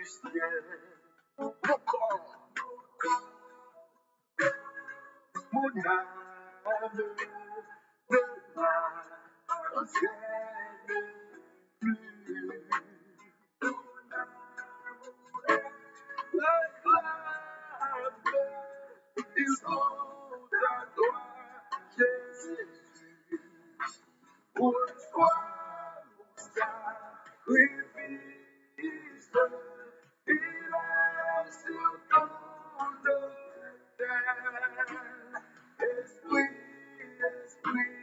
ciel. Mon corps, mon âme ne m'appartiennent plus. La flamme, ils sont à toi, Jésus. Pour toi, mon sacrifice, il est sur ton autel. Esprit, Esprit,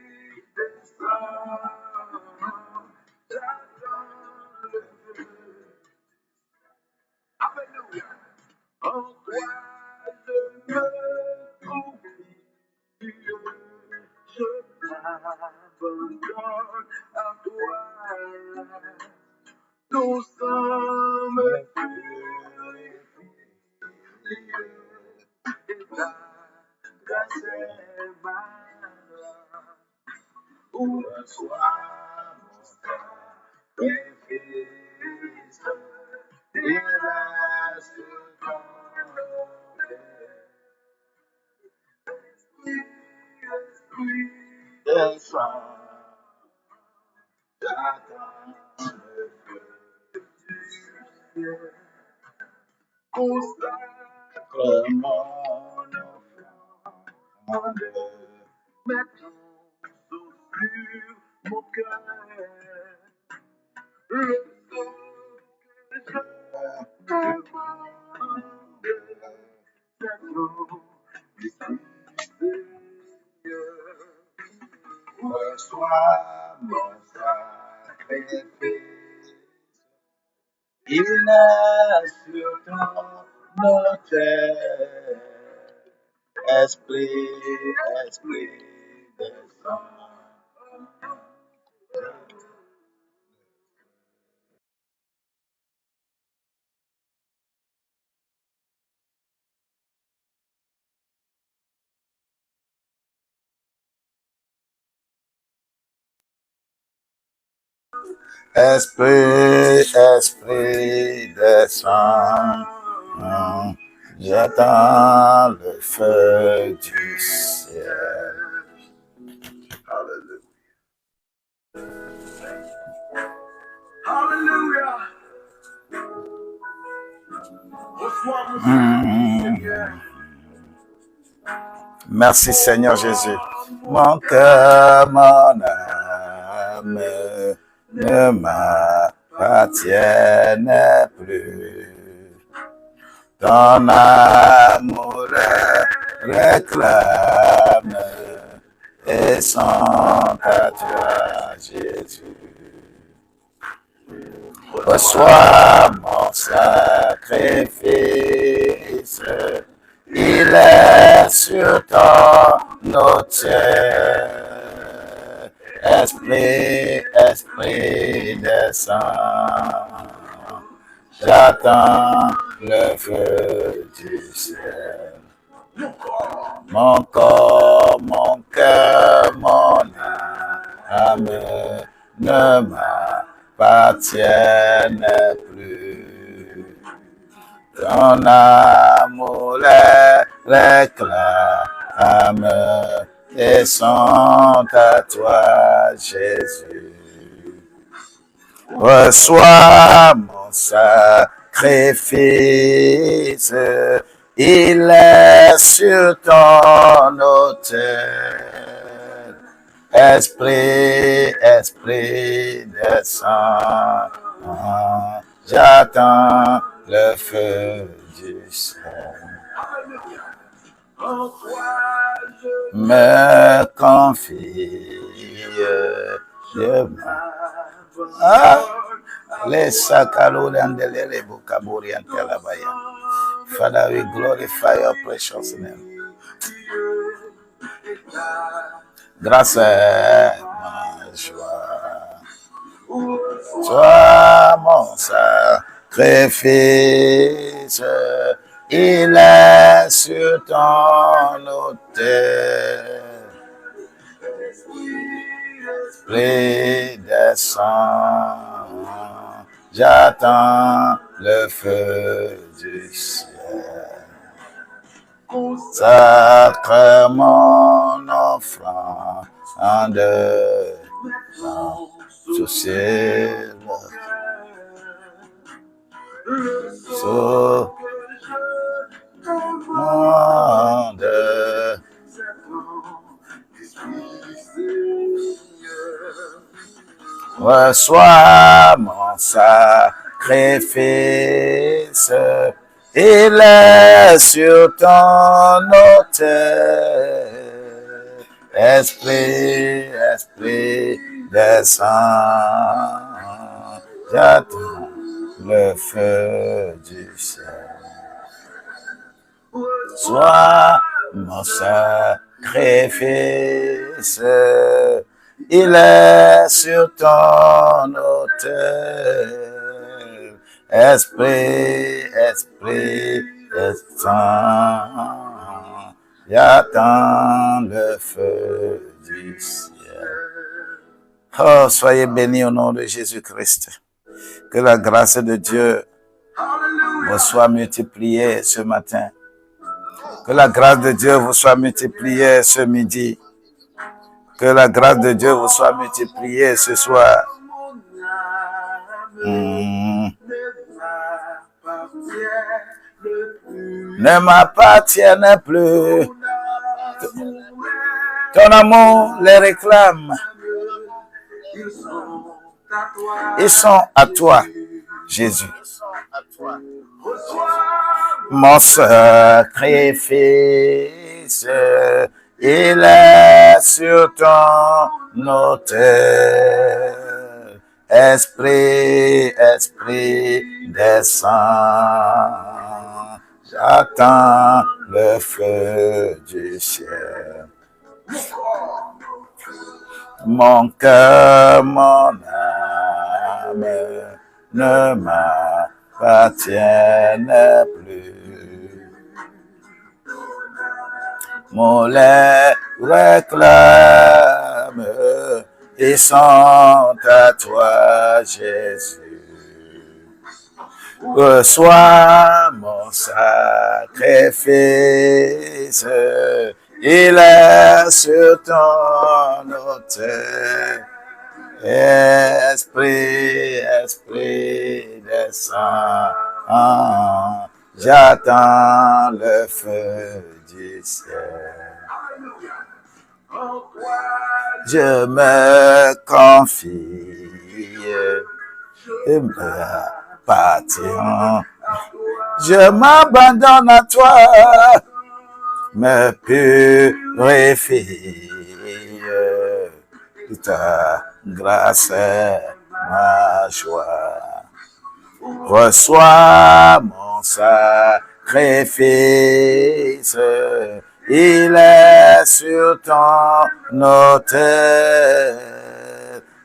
descends, j'attends le feu. Alléluia. En toi je me confie, je m'abandonne à toi. Nous sommes purifiés, et ta grâce est ma loi. Reçois mon sacrifice, il reste ton Esprit, descends, j'attends le feu du ciel. Consacre mon offrande, mets ton souffle sur mon cœur. Le sang que je demande, c'est l'eau du Seigneur. Reçois mon sacrifice, il est sur ton autel. Esprit, Esprit, descends. Esprit, Esprit, descends. J'attends le feu du ciel. Alléluia. Merci Seigneur Jésus. Mon cœur, mon âme ne m'appartiennent plus. Ton amour réclame et sont à toi, Jésus. Reçois mon sacrifice, il est sur ton autel. Esprit, Esprit, descend. J'attends le feu du ciel. Mon corps, mon cœur, mon âme ne m'appartiennent plus. Ton amour les réclame et sont à toi, Jésus. Reçois mon sacrifice, il est sur ton autel. Esprit, Esprit, descends. J'attends le feu du ciel. Me confie, les sakaludandele bukaburiantelabaya. Father, we glorify your precious name. Grâce est ma joie. Toi, mon sacrifice, il est sur ton autel. Esprit descend, j'attends le feu du ciel. Sacre mon offrande, soucier le monde. Reçois mon sacrifice, il est sur ton autel. Esprit, Esprit, descends, j'attends le feu du ciel. Sois mon sacrifice, il est sur ton autel. Esprit, Esprit, descends, j'attends le feu du ciel. Oh, soyez bénis au nom de Jésus-Christ. Que la grâce de Dieu vous soit multipliée ce matin. Que la grâce de Dieu vous soit multipliée ce midi. Que la grâce de Dieu vous soit multipliée ce soir. Ne m'appartiennent plus. Ton amour les réclame. Ils sont à toi, Jésus. Mon sacrifice, il est sur ton autel. Esprit, Esprit, descends. J'attends le feu du ciel. Mon cœur, mon âme ne m'appartiennent plus. Mon lait réclame, ils sont à toi, Jésus. Reçois mon sacrifice, il est sur ton autel. Esprit, Esprit, descends, j'attends le feu du ciel. Je me confie, je m'appartiens, je m'abandonne à toi, me purifie, ta grâce est ma joie. Reçois mon sacrifice, il est sur ton autel.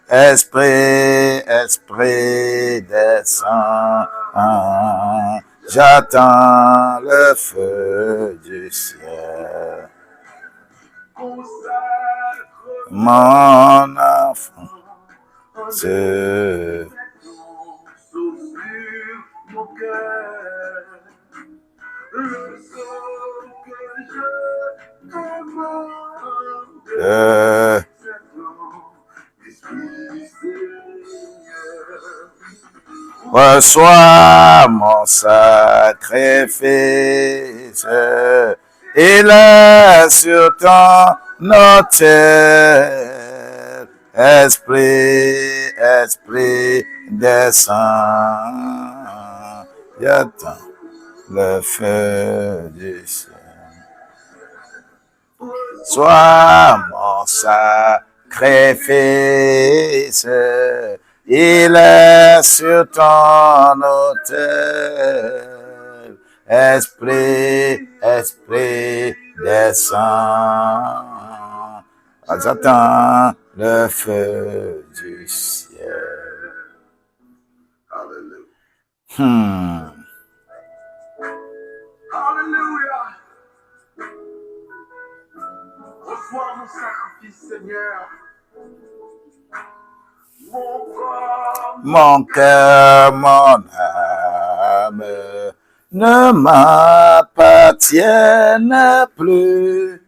Esprit, Esprit, descends, j'attends le feu du ciel. Mon enfant, c'est reçois mon sacrifice, il est sur ton autel. Esprit, Esprit, descends, j'attends le feu du ciel. Sois mon sacrifice, il est sur ton autel. Esprit, Esprit, descends, j'attends le feu du ciel. Alléluia. Reçois mon sacrifice, Seigneur. Mon cœur, mon âme ne m'appartiennent plus.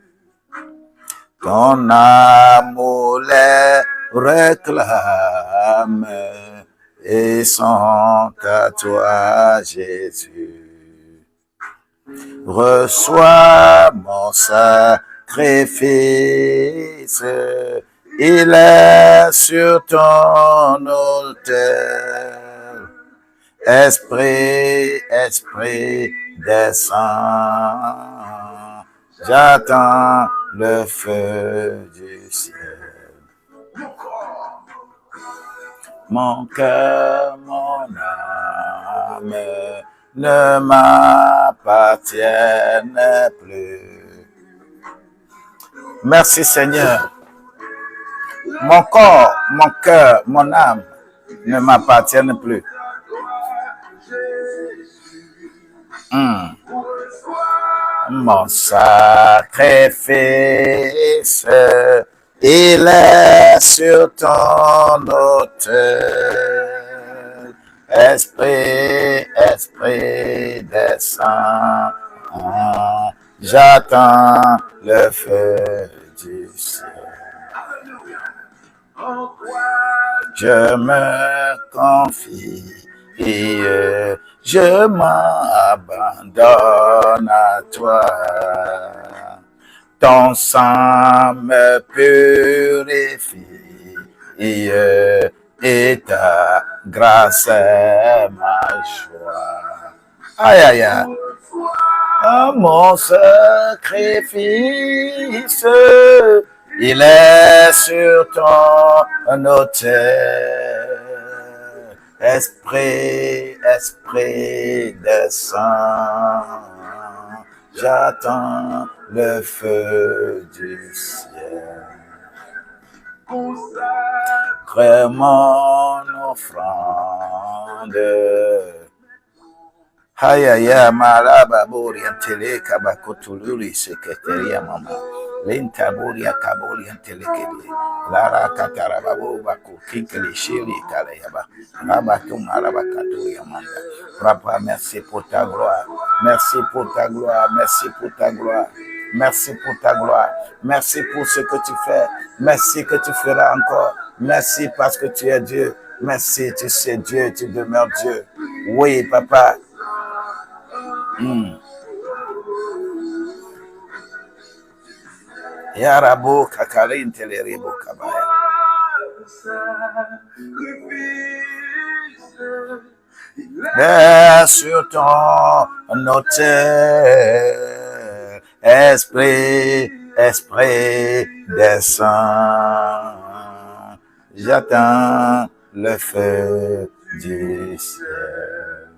Ton amour les réclame et sont à toi, Jésus. Reçois mon sacrifice, il est sur ton autel. Esprit, Esprit, descends, j'attends le feu du ciel. Mon cœur, mon âme ne m'appartiennent plus. Merci Seigneur. Mon corps, mon cœur, mon âme ne m'appartiennent plus. Mon sacrifice, il est sur ton autel. Esprit, Esprit, descend. J'attends le feu du ciel. Je me confie, je m'abandonne à toi. Ton sang me purifie et ta grâce est ma joie. Aïe, aïe, aïe. Mon sacrifice, il est sur ton autel. Esprit, Esprit, descend. J'attends le feu du ciel. Crée mon offrande. Hayaya malababori antele kabakotuluri seketeria mama. Lentabori akabori antele kebie. Lara katarababu baku kinkeli shili talayaba. Rabatum arabakatu yamanda. Papa, merci pour ta gloire. Merci pour ta gloire. Merci pour ta gloire. Merci pour ta gloire. Merci pour ce que tu fais. Merci que tu feras encore. Merci parce que tu es Dieu. Merci, tu sais Dieu, tu demeures Dieu. Oui, papa. Yarabo kakarin telerebo kabaya. Laisse sur ton autel, Esprit, Esprit, descend. J'attends le feu du ciel.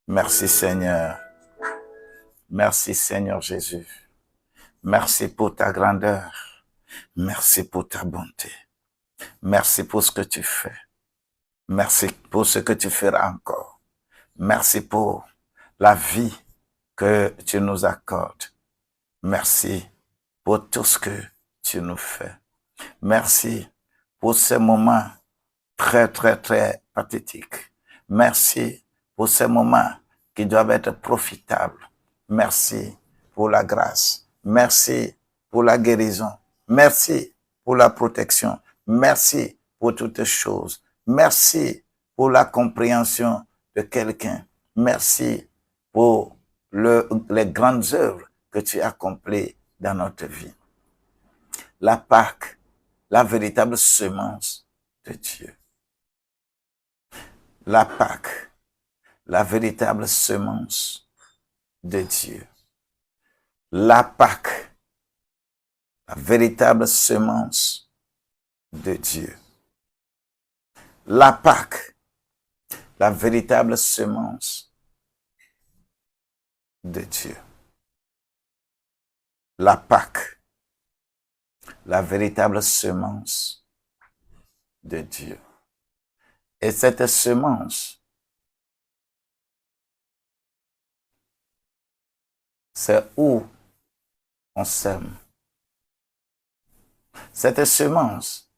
Merci Seigneur. Merci Seigneur Jésus. Merci pour ta grandeur. Merci pour ta bonté. Merci pour ce que tu fais. Merci pour ce que tu feras encore. Merci pour la vie que tu nous accordes. Merci pour tout ce que tu nous fais. Merci pour ces moments très, très, très pathétiques. Merci pour ces moments qui doivent être profitables. Merci pour la grâce. Merci pour la guérison. Merci pour la protection. Merci pour toutes choses. Merci pour la compréhension de quelqu'un. Merci pour les grandes œuvres que tu accomplis dans notre vie. La Pâque, la véritable semence de Dieu. La Pâque, la véritable semence de Dieu. La Pâque, la véritable semence de Dieu. La Pâque, la véritable semence de Dieu. La Pâque, la véritable semence de Dieu. Et cette semence, c'est où on sème. Cette semence,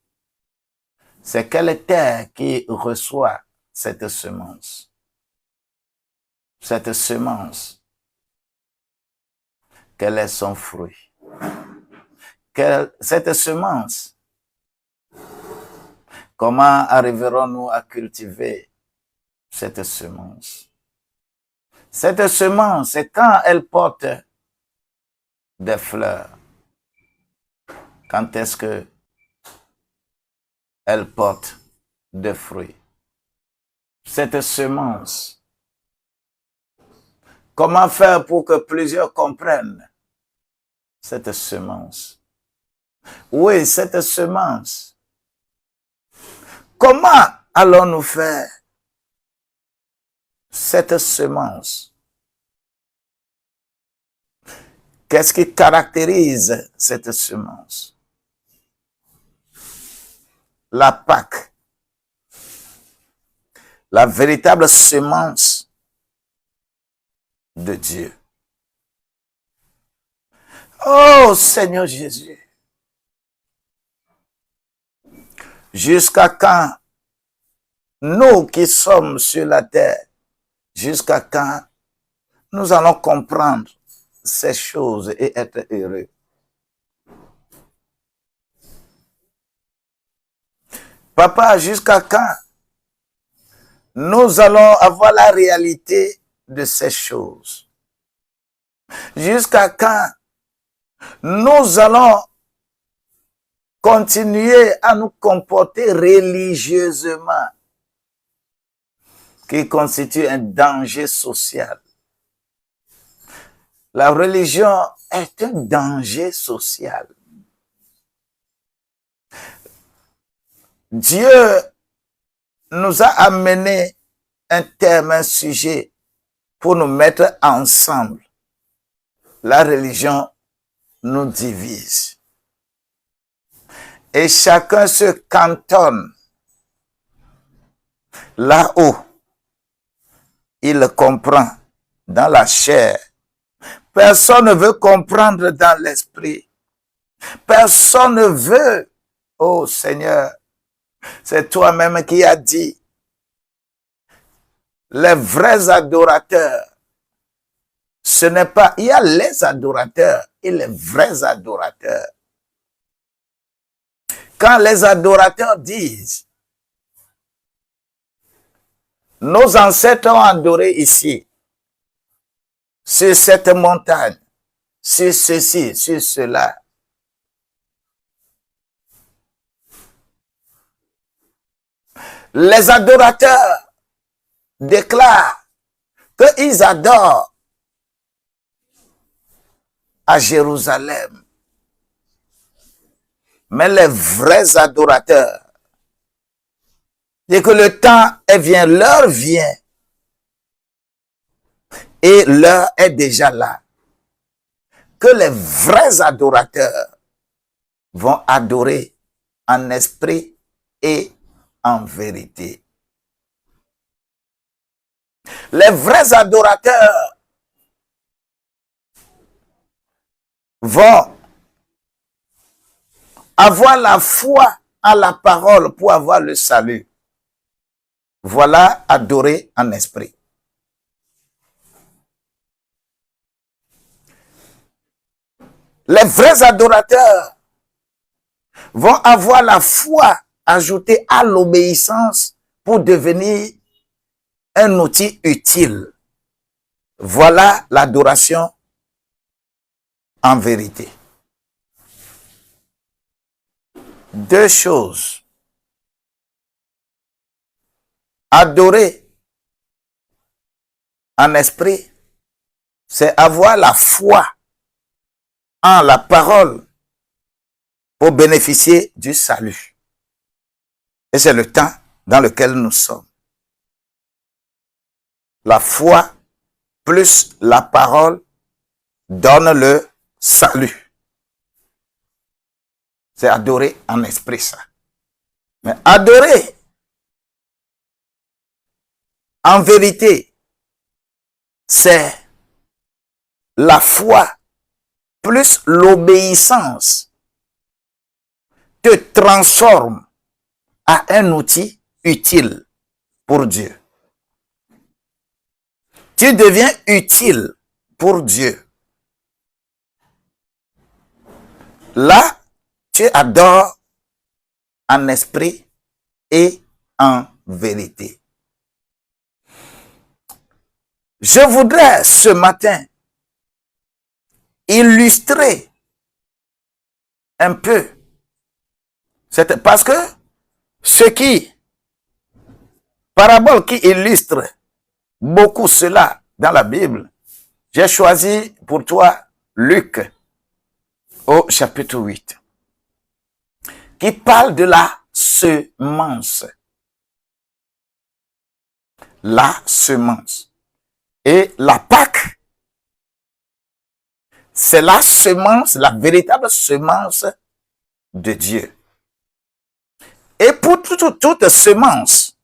c'est quelle terre qui reçoit cette semence? Cette semence, quel est son fruit? Cette semence, comment arriverons-nous à cultiver cette semence? Cette semence, c'est quand elle porte des fleurs. Quand est-ce que elle porte des fruits? Cette semence, comment faire pour que plusieurs comprennent cette semence? Oui, cette semence. Comment allons-nous faire cette semence? Qu'est-ce qui caractérise cette semence? La Pâque, la véritable semence de Dieu. Oh Seigneur Jésus, jusqu'à quand nous qui sommes sur la terre, jusqu'à quand nous allons comprendre ces choses et être heureux? Papa, jusqu'à quand nous allons avoir la réalité de ces choses? Jusqu'à quand nous allons continuer à nous comporter religieusement, qui constitue un danger social? La religion est un danger social. Dieu nous a amené un thème, un sujet pour nous mettre ensemble. La religion nous divise. Et chacun se cantonne là où il comprend dans la chair. Personne ne veut comprendre dans l'esprit. Personne ne veut. Oh Seigneur, c'est toi-même qui as dit, les vrais adorateurs, ce n'est pas, il y a les adorateurs et les vrais adorateurs. Quand les adorateurs disent, nos ancêtres ont adoré ici, sur cette montagne, sur ceci, sur cela. Les adorateurs déclarent qu'ils adorent à Jérusalem. Mais les vrais adorateurs, dès que le temps vient, l'heure vient, et l'heure est déjà là, que les vrais adorateurs vont adorer en esprit et en vérité. Les vrais adorateurs vont avoir la foi à la parole pour avoir le salut. Voilà, adorer en esprit. Les vrais adorateurs vont avoir la foi ajoutée à l'obéissance pour devenir un outil utile. Voilà l'adoration en vérité. Deux choses. Adorer en esprit, c'est avoir la foi en la parole pour bénéficier du salut. Et c'est le temps dans lequel nous sommes. La foi plus la parole donne le salut. C'est adorer en esprit, ça. Mais adorer en vérité, c'est la foi plus l'obéissance te transforme à un outil utile pour Dieu. Tu deviens utile pour Dieu. Là, tu adores en esprit et en vérité. Je voudrais ce matin illustrer un peu. Parce que parabole qui illustre beaucoup cela dans la Bible, j'ai choisi pour toi Luc au chapitre 8, qui parle de la semence. La semence. Et la Pâque, c'est la semence, la véritable semence de Dieu. Et pour toute semence,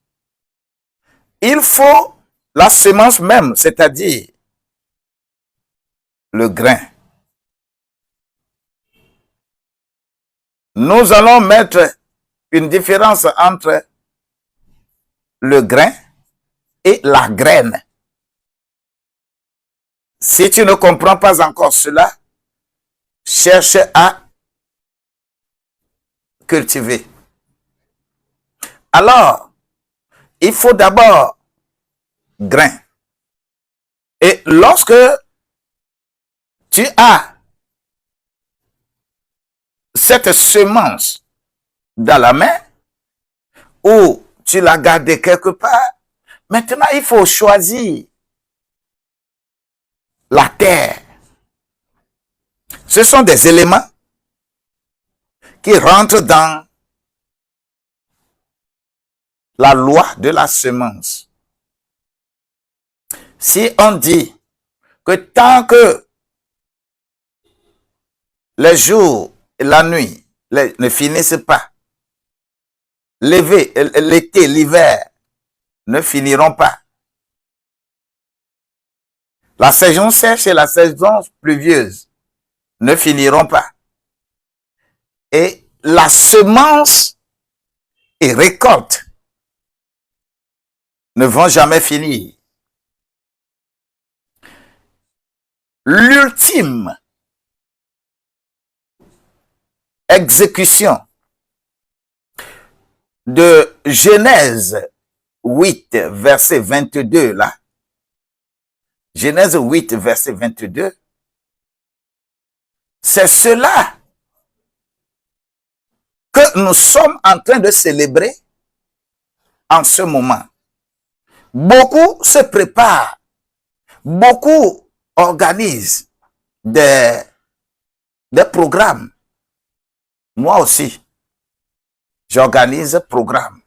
il faut la semence même, c'est-à-dire le grain. Nous allons mettre une différence entre le grain et la graine. Si tu ne comprends pas encore cela, cherche à cultiver. Alors, il faut d'abord grain. Et lorsque tu as cette semence dans la main, ou tu l'as gardée quelque part, maintenant il faut choisir la terre. Ce sont des éléments qui rentrent dans la loi de la semence. Si on dit que tant que les jours et la nuit ne finissent pas, l'été, l'hiver ne finiront pas, la saison sèche et la saison pluvieuse ne finiront pas, et la semence et récolte ne vont jamais finir. L'ultime exécution de Genèse 8, verset 22, là, Genèse 8, verset 22, c'est cela que nous sommes en train de célébrer en ce moment. Beaucoup se préparent, beaucoup organisent des programmes. Moi aussi, j'organise programme.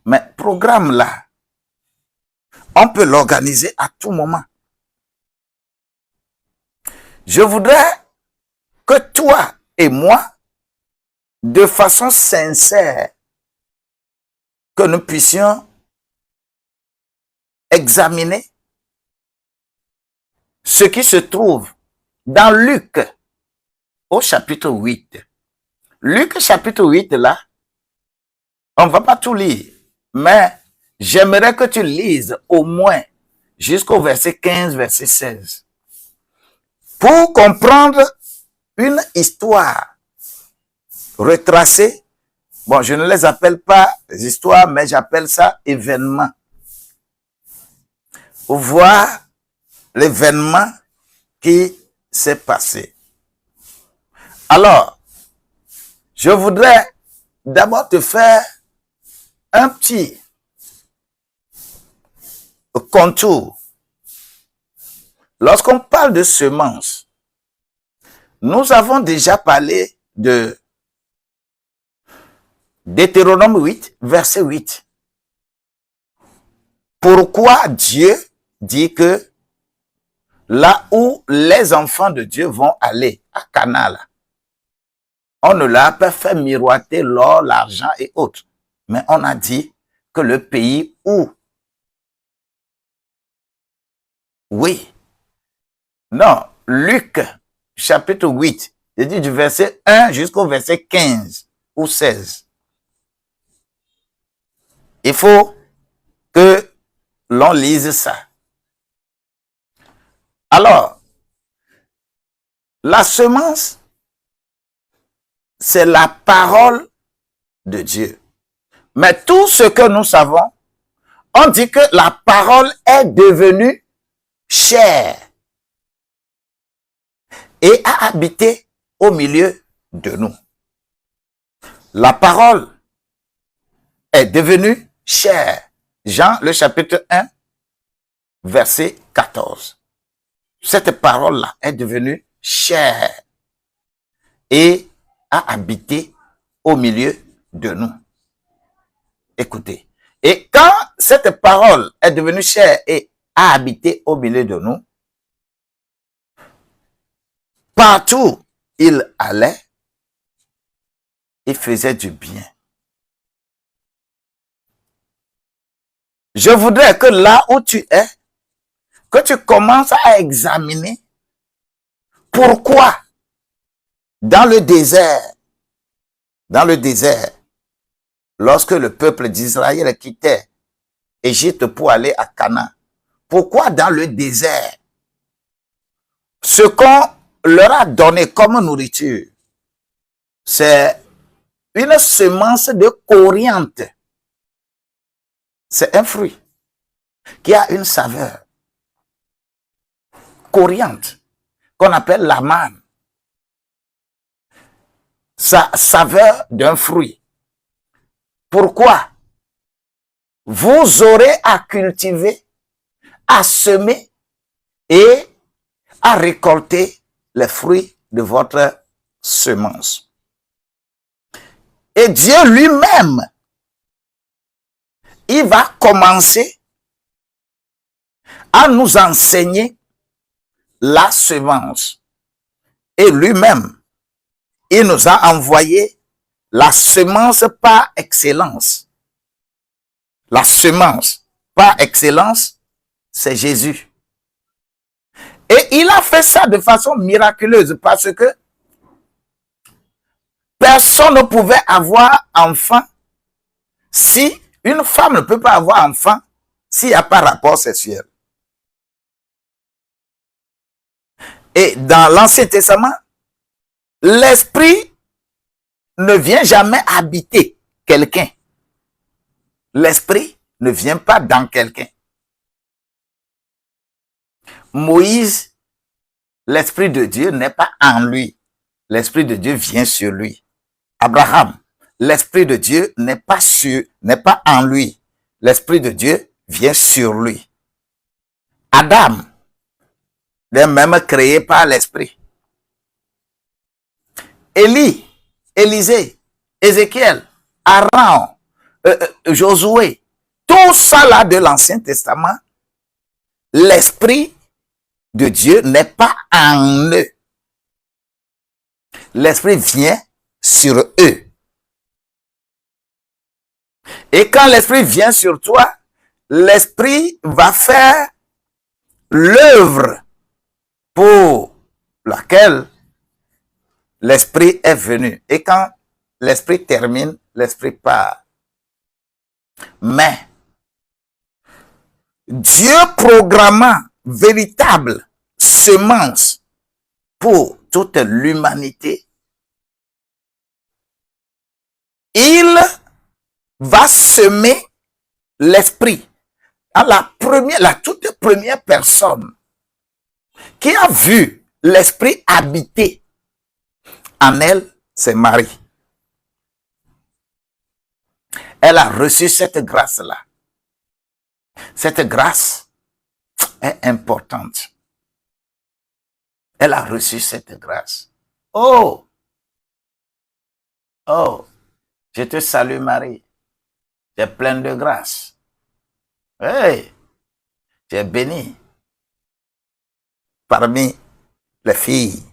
Mais programme là, on peut l'organiser à tout moment. Je voudrais que toi et moi, de façon sincère, que nous puissions examiner ce qui se trouve dans Luc au chapitre 8. Luc chapitre 8 là, on ne va pas tout lire, mais j'aimerais que tu lises au moins jusqu'au verset 15, verset 16. Pour comprendre une histoire retracée, bon, je ne les appelle pas histoires, mais j'appelle ça événement. Pour voir l'événement qui s'est passé. Alors, je voudrais d'abord te faire un petit contour. Lorsqu'on parle de semences, nous avons déjà parlé de Deutéronome 8, verset 8. Pourquoi Dieu dit que là où les enfants de Dieu vont aller, à Canaan, on ne leur a pas fait miroiter l'or, l'argent et autres. Mais on a dit que le pays où, oui, non, Luc, chapitre 8, je dis du verset 1 jusqu'au verset 15 ou 16. Il faut que l'on lise ça. Alors, la semence, c'est la parole de Dieu. Mais tout ce que nous savons, on dit que la parole est devenue chair et a habité au milieu de nous. La parole est devenue chair. Jean, le chapitre 1, verset 14. Cette parole-là est devenue chair et a habité au milieu de nous. Écoutez. Et quand cette parole est devenue chair et a habité au milieu de nous, partout il allait, il faisait du bien. Je voudrais que là où tu es, que tu commences à examiner pourquoi dans le désert, lorsque le peuple d'Israël quittait Égypte pour aller à Canaan, pourquoi dans le désert, ce qu'on leur a donné comme nourriture, c'est une semence de coriandre. C'est un fruit qui a une saveur. Coriandre, qu'on appelle la manne. Sa saveur d'un fruit. Pourquoi? Vous aurez à cultiver, à semer et à récolter les fruits de votre semence. Et Dieu lui-même, il va commencer à nous enseigner la semence. Et lui-même, il nous a envoyé la semence par excellence. La semence par excellence, c'est Jésus. Et il a fait ça de façon miraculeuse parce que personne ne pouvait avoir enfant si une femme ne peut pas avoir enfant s'il n'y a pas rapport sexuel. Et dans l'Ancien Testament, l'esprit ne vient jamais habiter quelqu'un. L'esprit ne vient pas dans quelqu'un. Moïse, l'esprit de Dieu n'est pas en lui. L'esprit de Dieu vient sur lui. Abraham, l'esprit de Dieu n'est pas en lui. L'esprit de Dieu vient sur lui. Adam est même créé par l'esprit. Élie, Élisée, Ézéchiel, Aaron, Josué, tout ça là de l'Ancien Testament, l'esprit de Dieu n'est pas en eux. L'esprit vient sur eux. Et quand l'esprit vient sur toi, l'esprit va faire l'œuvre pour laquelle l'esprit est venu. Et quand l'esprit termine, l'esprit part. Mais Dieu programma véritable semence pour toute l'humanité. Il va semer l'esprit. À la toute première personne qui a vu l'esprit habiter en elle, c'est Marie. Elle a reçu cette grâce-là. Cette grâce est importante. Elle a reçu cette grâce. Oh! Oh! Je te salue Marie. Tu es pleine de grâce. Hey! Tu es bénie parmi les filles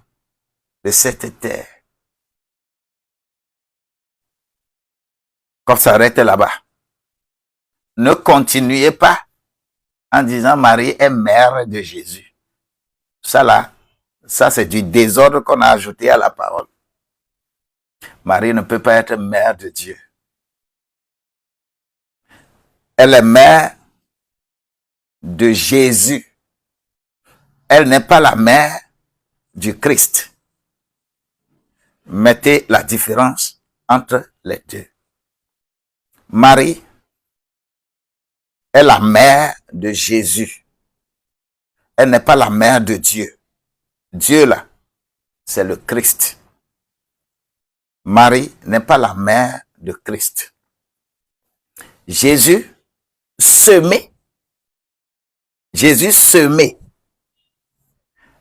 de cette terre. Qu'on s'arrête là-bas. Ne continuez pas en disant Marie est mère de Jésus. Ça là, ça c'est du désordre qu'on a ajouté à la parole. Marie ne peut pas être mère de Dieu. Elle est mère de Jésus. Elle n'est pas la mère du Christ. Mettez la différence entre les deux. Marie est la mère de Jésus. Elle n'est pas la mère de Dieu. Dieu là, c'est le Christ. Marie n'est pas la mère de Christ. Jésus semé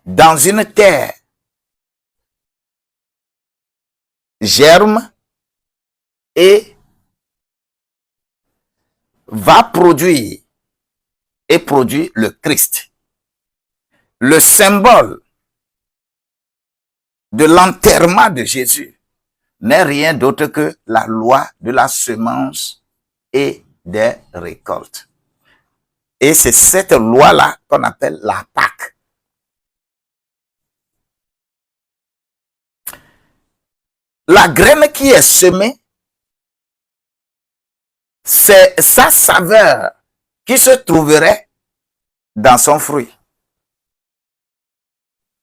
dans une terre germe et va produire et produit le Christ. Le symbole de l'enterrement de Jésus n'est rien d'autre que la loi de la semence et des récoltes. Et c'est cette loi-là qu'on appelle la Pâque. La graine qui est semée, c'est sa saveur qui se trouverait dans son fruit.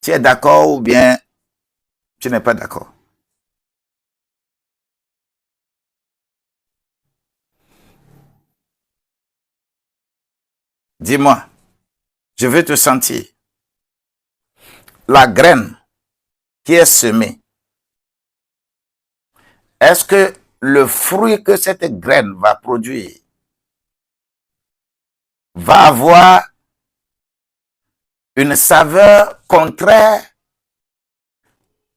Tu es d'accord ou bien tu n'es pas d'accord? Dis-moi, je veux te sentir. La graine qui est semée, est-ce que le fruit que cette graine va produire va avoir une saveur contraire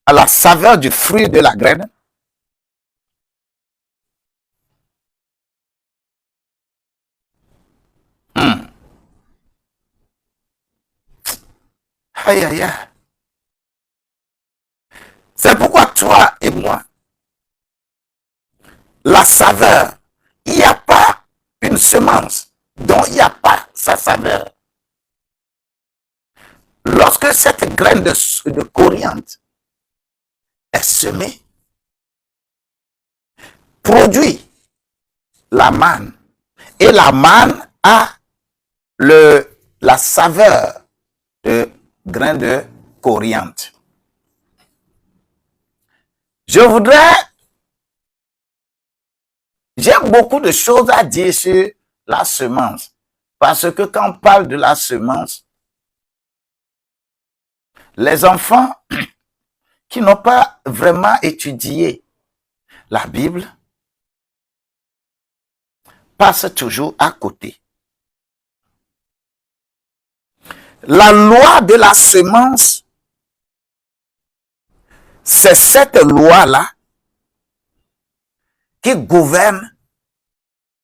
à la saveur du fruit de la graine? Aïe, aïe, aïe. C'est pourquoi toi et moi, la saveur, il n'y a pas une semence dont il n'y a pas sa saveur. Lorsque cette graine de coriandre est semée, produit la manne. Et la manne a la saveur de grain de coriandre. J'ai beaucoup de choses à dire sur la semence. Parce que quand on parle de la semence, les enfants qui n'ont pas vraiment étudié la Bible passent toujours à côté. La loi de la semence, c'est cette loi-là qui gouverne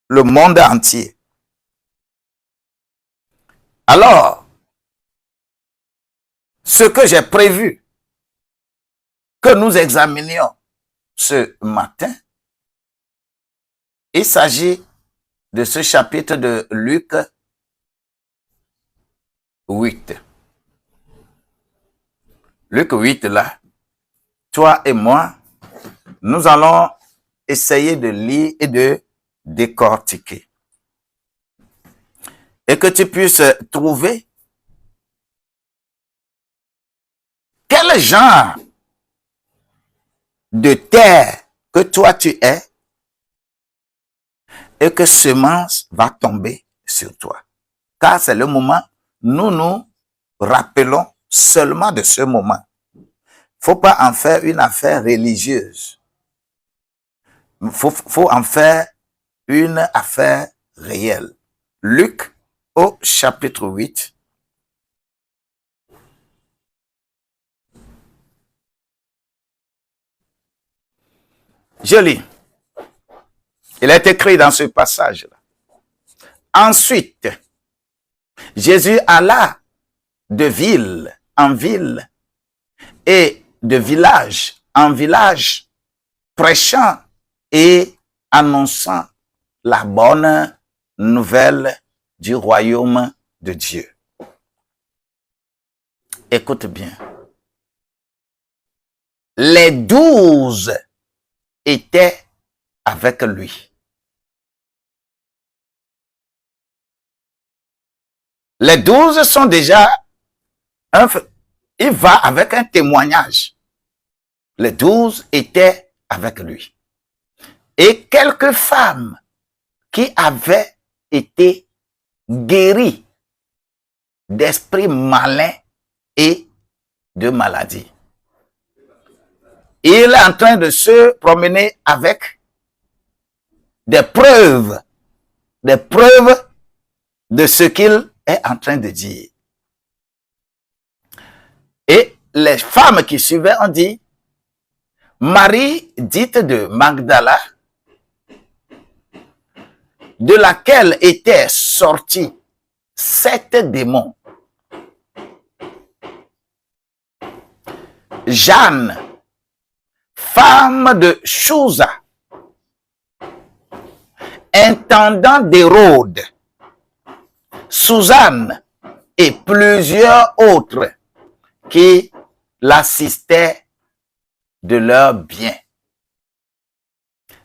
le monde entier. Alors, ce que j'ai prévu que nous examinions ce matin, il s'agit de ce chapitre de Luc 8. Luc 8, là, toi et moi, nous allons essayer de lire et de décortiquer. Et que tu puisses trouver quel genre de terre que toi tu es et que semence va tomber sur toi. Car c'est le moment, nous nous rappelons seulement de ce moment. Faut pas en faire une affaire religieuse. Faut en faire une affaire réelle. Luc au chapitre 8. Je lis. Il est écrit dans ce passage-là. Ensuite, Jésus alla de ville en ville et de village en village, prêchant et annonçant la bonne nouvelle du royaume de Dieu. Écoute bien. Les 12 étaient avec lui. Les 12 sont déjà il va avec un témoignage. Les 12 étaient avec lui. Et quelques femmes qui avaient été guéries d'esprits malins et de maladies. Il est en train de se promener avec des preuves de ce qu'il est en train de dire. Et les femmes qui suivaient ont dit, Marie, dite de Magdala, de laquelle étaient sortis 7 démons. Jeanne, femme de Chouza, intendant d'Hérode, Suzanne et plusieurs autres qui l'assistaient de leurs biens.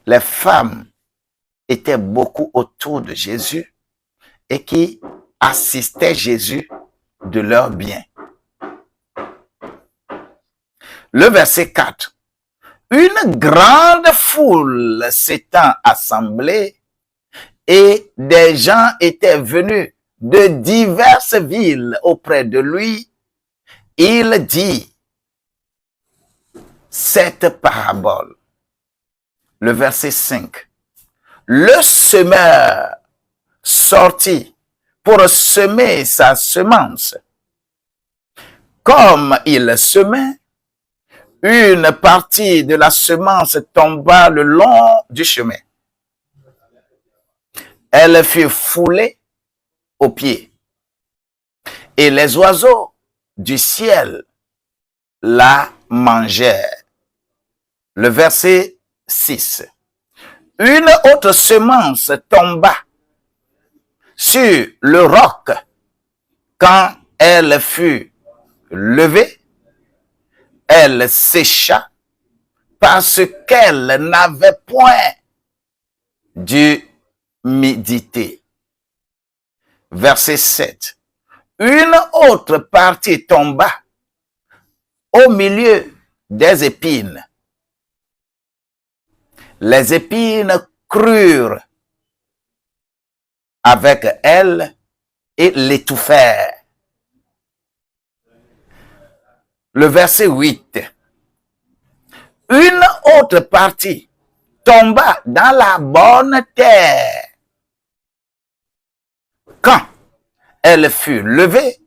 Les femmes étaient beaucoup autour de Jésus et qui assistaient Jésus de leurs biens. Le verset 4. Une grande foule s'étant assemblée et des gens étaient venus de diverses villes auprès de lui. Il dit cette parabole. Le verset 5. Le semeur sortit pour semer sa semence. Comme il semait, une partie de la semence tomba le long du chemin. Elle fut foulée aux pieds. Et les oiseaux du ciel la mangèrent. Le verset 6. Une autre semence tomba sur le roc. Quand elle fut levée, elle sécha parce qu'elle n'avait point d'humidité. Verset 7. Une autre partie tomba au milieu des épines. Les épines crurent avec elle et l'étouffèrent. Le verset 8. Une autre partie tomba dans la bonne terre. Quand elle fut levée,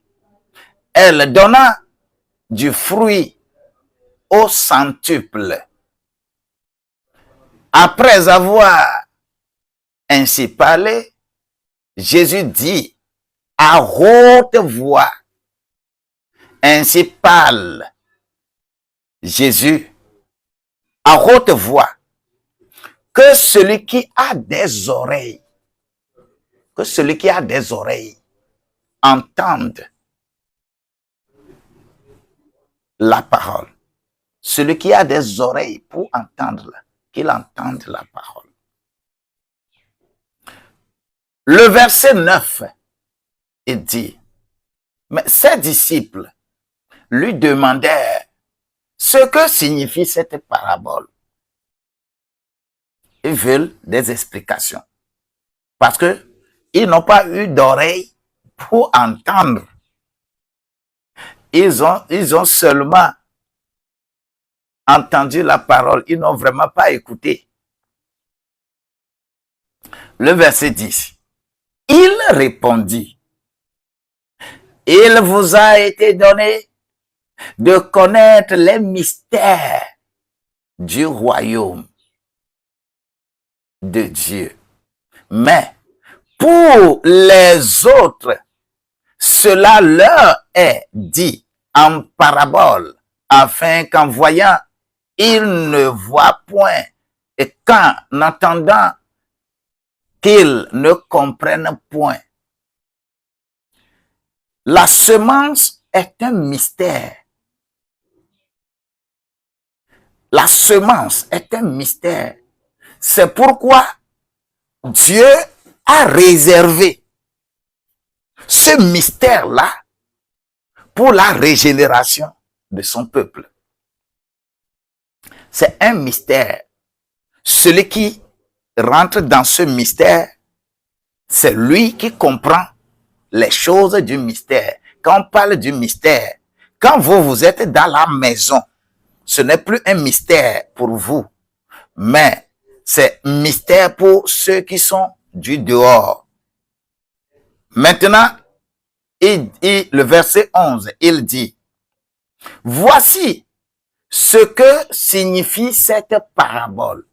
elle donna du fruit au centuple. Après avoir ainsi parlé, Jésus dit à haute voix, ainsi parle Jésus à haute voix, que celui qui a des oreilles, entende la parole. Celui qui a des oreilles pour entendre, qu'il entende la parole. Le verset 9, il dit, mais ses disciples lui demandèrent ce que signifie cette parabole. Ils veulent des explications. Parce que ils n'ont pas eu d'oreille pour entendre. Ils ont seulement entendu la parole. Ils n'ont vraiment pas écouté. Le verset 10. Il répondit, il vous a été donné de connaître les mystères du royaume de Dieu. Mais pour les autres, cela leur est dit en parabole, afin qu'en voyant, ils ne voient point, et qu'en entendant, qu'ils ne comprennent point. La semence est un mystère. La semence est un mystère. C'est pourquoi Dieu a réservé ce mystère-là pour la régénération de son peuple. C'est un mystère. Celui qui rentre dans ce mystère, c'est lui qui comprend les choses du mystère. Quand on parle du mystère, quand vous êtes dans la maison, ce n'est plus un mystère pour vous, mais c'est mystère pour ceux qui sont du dehors. Maintenant, le verset 11, il dit, « Voici ce que signifie cette parabole. »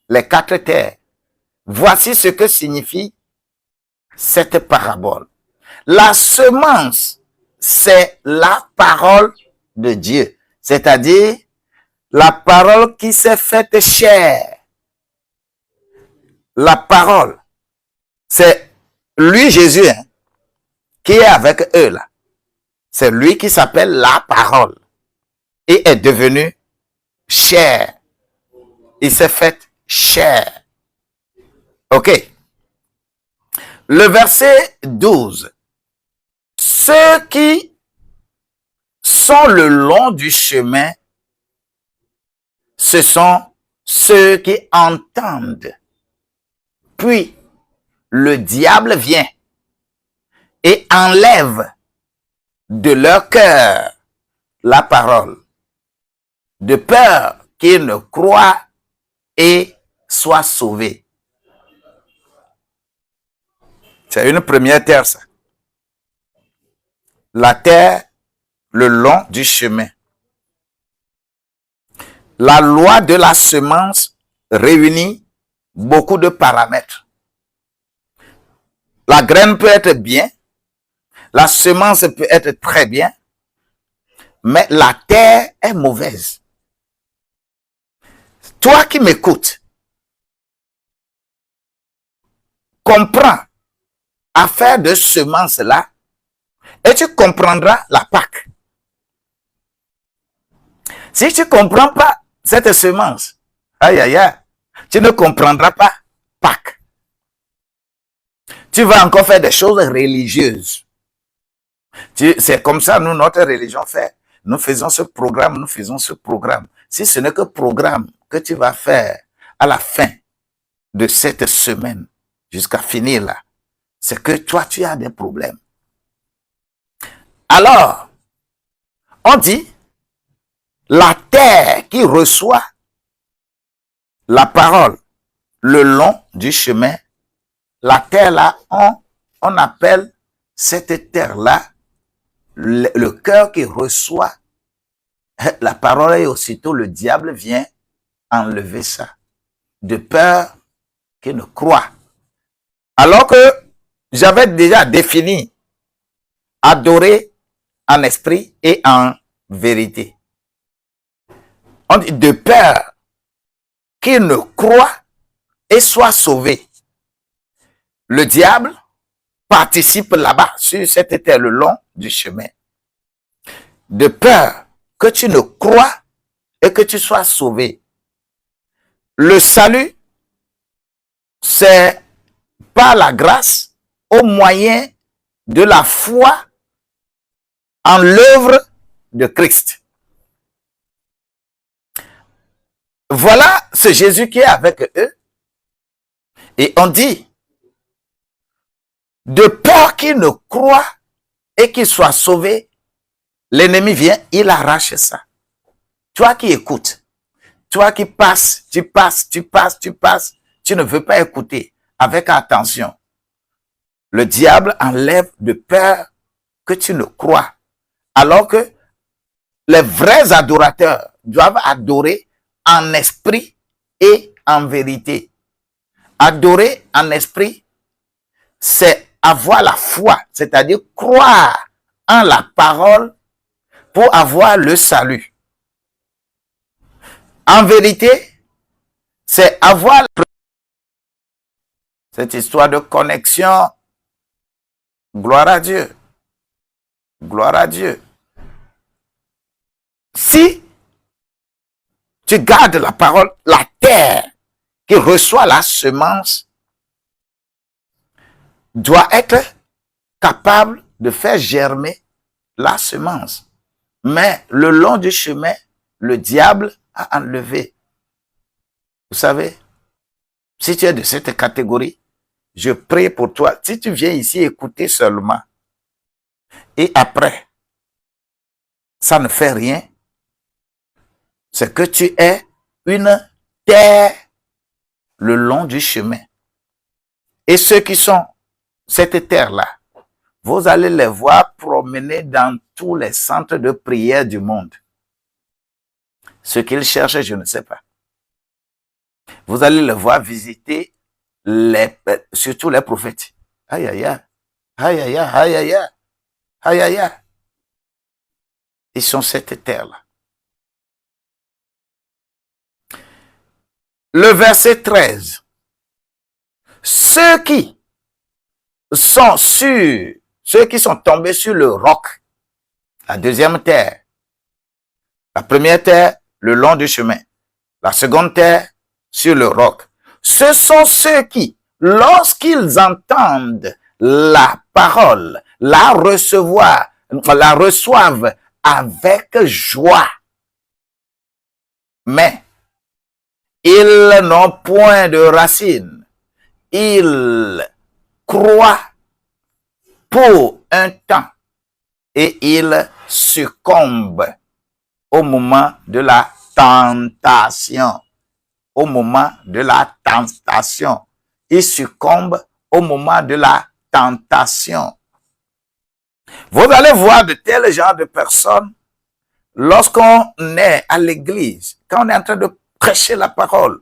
Les quatre terres. Voici ce que signifie cette parabole. La semence, c'est la parole de Dieu, c'est-à-dire la parole qui s'est faite chair. La parole, c'est lui, Jésus, hein, qui est avec eux là. C'est lui qui s'appelle la parole et est devenu chair. Il s'est fait chair. Ok. Le verset 12. Ceux qui sont le long du chemin, ce sont ceux qui entendent. Puis, le diable vient et enlève de leur cœur la parole, de peur qu'ils ne croient et soient sauvés. C'est une première terre, ça. La terre le long du chemin. La loi de la semence réunit beaucoup de paramètres. La graine peut être bien, la semence peut être très bien, mais la terre est mauvaise. Toi qui m'écoutes, comprends affaire de semence là et tu comprendras la Pâque. Si tu ne comprends pas cette semence, aïe aïe aïe, tu ne comprendras pas Pâques. Tu vas encore faire des choses religieuses. C'est comme ça, nous, notre religion fait. Nous faisons ce programme, nous faisons ce programme. Si ce n'est que programme que tu vas faire à la fin de cette semaine, jusqu'à finir là, c'est que toi, tu as des problèmes. Alors, on dit, la terre qui reçoit la parole le long du chemin, la terre là, on appelle cette terre là le cœur qui reçoit la parole et aussitôt le diable vient enlever ça, de peur qu'il ne croit. Alors que j'avais déjà défini adorer en esprit et en vérité. On dit de peur qu'il ne croit et soit sauvé. Le diable participe là-bas, sur cette terre le long du chemin. De peur que tu ne crois et que tu sois sauvé. Le salut, c'est par la grâce au moyen de la foi en l'œuvre de Christ. Voilà ce Jésus qui est avec eux. Et on dit, de peur qu'il ne croit et qu'il soit sauvé, l'ennemi vient, il arrache ça. Toi qui écoutes, toi qui passes, tu ne veux pas écouter avec attention. Le diable enlève de peur que tu ne crois. Alors que les vrais adorateurs doivent adorer en esprit et en vérité. Adorer en esprit, c'est avoir la foi, c'est-à-dire croire en la parole pour avoir le salut. En vérité, c'est avoir cette histoire de connexion. Gloire à Dieu. Gloire à Dieu. Si tu gardes la parole, la terre qui reçoit la semence doit être capable de faire germer la semence. Mais le long du chemin, le diable a enlevé. Vous savez, si tu es de cette catégorie, je prie pour toi. Si tu viens ici écouter seulement, et après, ça ne fait rien, c'est que tu es une terre le long du chemin. Et ceux qui sont cette terre-là, vous allez les voir promener dans tous les centres de prière du monde. Ce qu'ils cherchent, je ne sais pas. Vous allez les voir visiter surtout les prophètes. Aïe, aïe, aïe. Aïe, aïe, aïe, aïe, aïe, aïe. Aïe, aïe, aïe. Ils sont cette terre-là. Le verset 13. Ceux qui sont tombés sur le roc, la deuxième terre, la première terre, le long du chemin, la seconde terre, sur le roc. Ce sont ceux qui, lorsqu'ils entendent la parole, la reçoivent avec joie. Mais ils n'ont point de racines. Ils croient pour un temps et ils succombent au moment de la tentation. Au moment de la tentation. Ils succombent au moment de la tentation. Vous allez voir de tels genres de personnes lorsqu'on est à l'église, quand on est en train de prêcher la parole,